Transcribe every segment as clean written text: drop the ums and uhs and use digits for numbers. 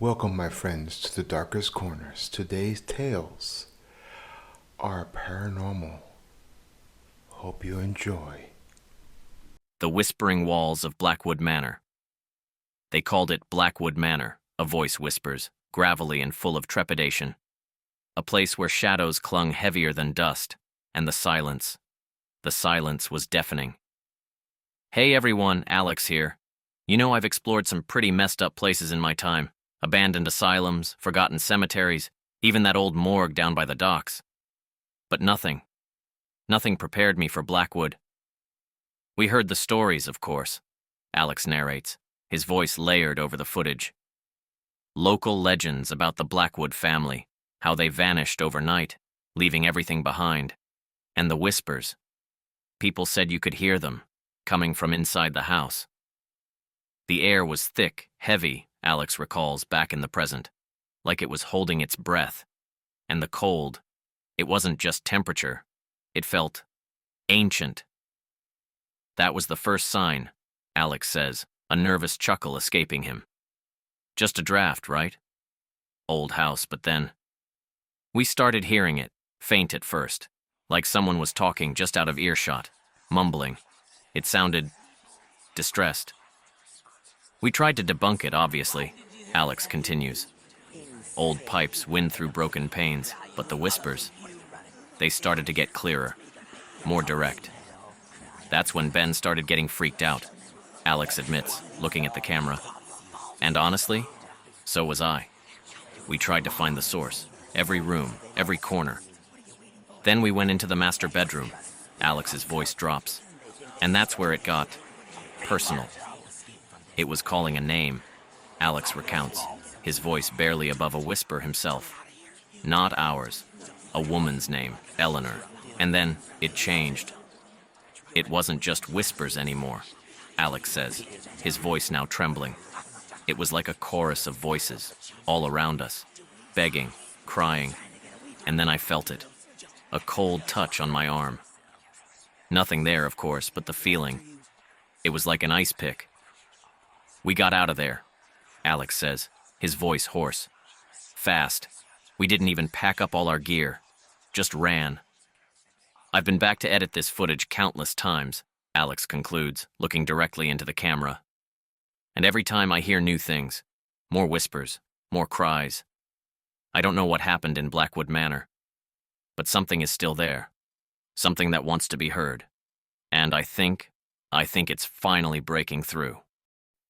Welcome, my friends, to the darkest corners. Today's tales are paranormal. Hope you enjoy. The whispering walls of Blackwood Manor. They called it Blackwood Manor, a voice whispers, gravelly and full of trepidation. A place where shadows clung heavier than dust, and the silence was deafening. Hey everyone, Alex here. You know I've explored some pretty messed up places in my time. Abandoned asylums, forgotten cemeteries, even that old morgue down by the docks. But nothing prepared me for Blackwood. We heard the stories, of course, Alex narrates, his voice layered over the footage. Local legends about the Blackwood family, how they vanished overnight, leaving everything behind. And the whispers. People said you could hear them, coming from inside the house. The air was thick, heavy, Alex recalls back in the present, like it was holding its breath. And the cold, it wasn't just temperature, it felt ancient. That was the first sign, Alex says, a nervous chuckle escaping him. Just a draft, right? Old house, but then. We started hearing it, faint at first, like someone was talking just out of earshot, mumbling. It sounded distressed. We tried to debunk it, obviously, Alex continues. Old pipes wind through broken panes, but the whispers, they started to get clearer, more direct. That's when Ben started getting freaked out, Alex admits, looking at the camera. And honestly, so was I. We tried to find the source, every room, every corner. Then we went into the master bedroom. Alex's voice drops. And that's where it got personal. It was calling a name, Alex recounts, his voice barely above a whisper himself. Not ours, a woman's name, Eleanor. And then it changed. It wasn't just whispers anymore, Alex says, his voice now trembling. It was like a chorus of voices, all around us, begging, crying. And then I felt it, a cold touch on my arm. Nothing there, of course, but the feeling. It was like an ice pick. We got out of there, Alex says, his voice hoarse. Fast. We didn't even pack up all our gear. Just ran. I've been back to edit this footage countless times, Alex concludes, looking directly into the camera. And every time I hear new things, more whispers, more cries. I don't know what happened in Blackwood Manor, but something is still there. Something that wants to be heard. And I think it's finally breaking through.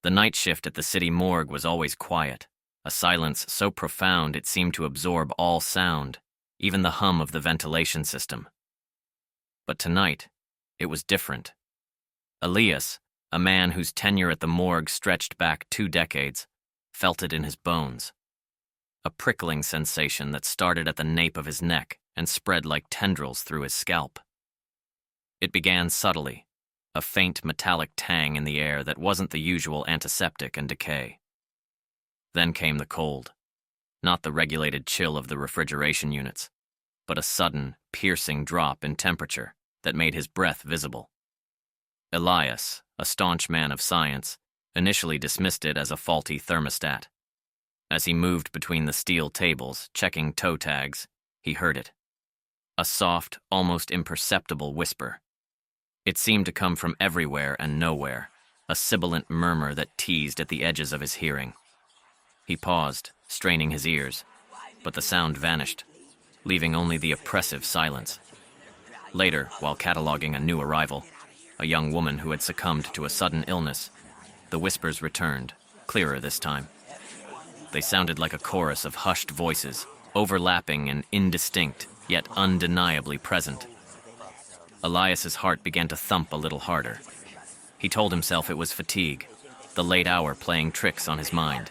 The night shift at the city morgue was always quiet, a silence so profound it seemed to absorb all sound, even the hum of the ventilation system. But tonight, it was different. Elias, a man whose tenure at the morgue stretched back 2 decades, felt it in his bones. A prickling sensation that started at the nape of his neck and spread like tendrils through his scalp. It began subtly, a faint metallic tang in the air that wasn't the usual antiseptic and decay. Then came the cold, not the regulated chill of the refrigeration units, but a sudden, piercing drop in temperature that made his breath visible. Elias, a staunch man of science, initially dismissed it as a faulty thermostat. As he moved between the steel tables, checking toe tags, he heard it. A soft, almost imperceptible whisper. It seemed to come from everywhere and nowhere, a sibilant murmur that teased at the edges of his hearing. He paused, straining his ears, but the sound vanished, leaving only the oppressive silence. Later, while cataloging a new arrival, a young woman who had succumbed to a sudden illness, the whispers returned, clearer this time. They sounded like a chorus of hushed voices, overlapping and indistinct, yet undeniably present. Elias's heart began to thump a little harder. He told himself it was fatigue, the late hour playing tricks on his mind.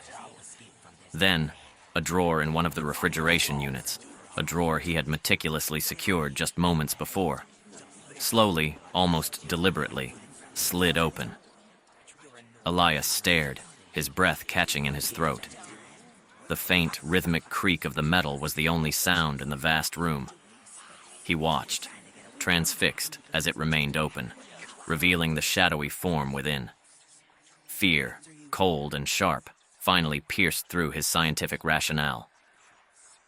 Then, a drawer in one of the refrigeration units, a drawer he had meticulously secured just moments before, slowly, almost deliberately, slid open. Elias stared, his breath catching in his throat. The faint, rhythmic creak of the metal was the only sound in the vast room. He watched, transfixed as it remained open, revealing the shadowy form within. Fear, cold and sharp, finally pierced through his scientific rationale.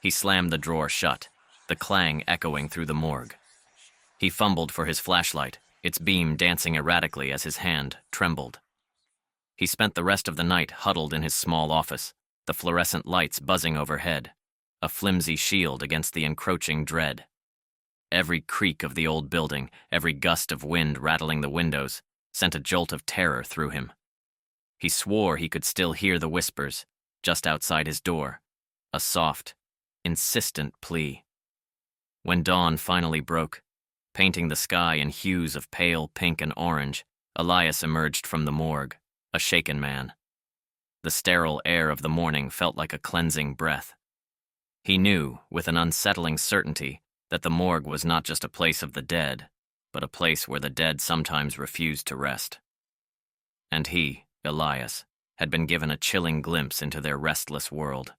He slammed the drawer shut, the clang echoing through the morgue. He fumbled for his flashlight, its beam dancing erratically as his hand trembled. He spent the rest of the night huddled in his small office, the fluorescent lights buzzing overhead, a flimsy shield against the encroaching dread. Every creak of the old building, every gust of wind rattling the windows, sent a jolt of terror through him. He swore he could still hear the whispers, just outside his door, a soft, insistent plea. When dawn finally broke, painting the sky in hues of pale pink and orange, Elias emerged from the morgue, a shaken man. The sterile air of the morning felt like a cleansing breath. He knew, with an unsettling certainty, that the morgue was not just a place of the dead, but a place where the dead sometimes refused to rest. And he, Elias, had been given a chilling glimpse into their restless world.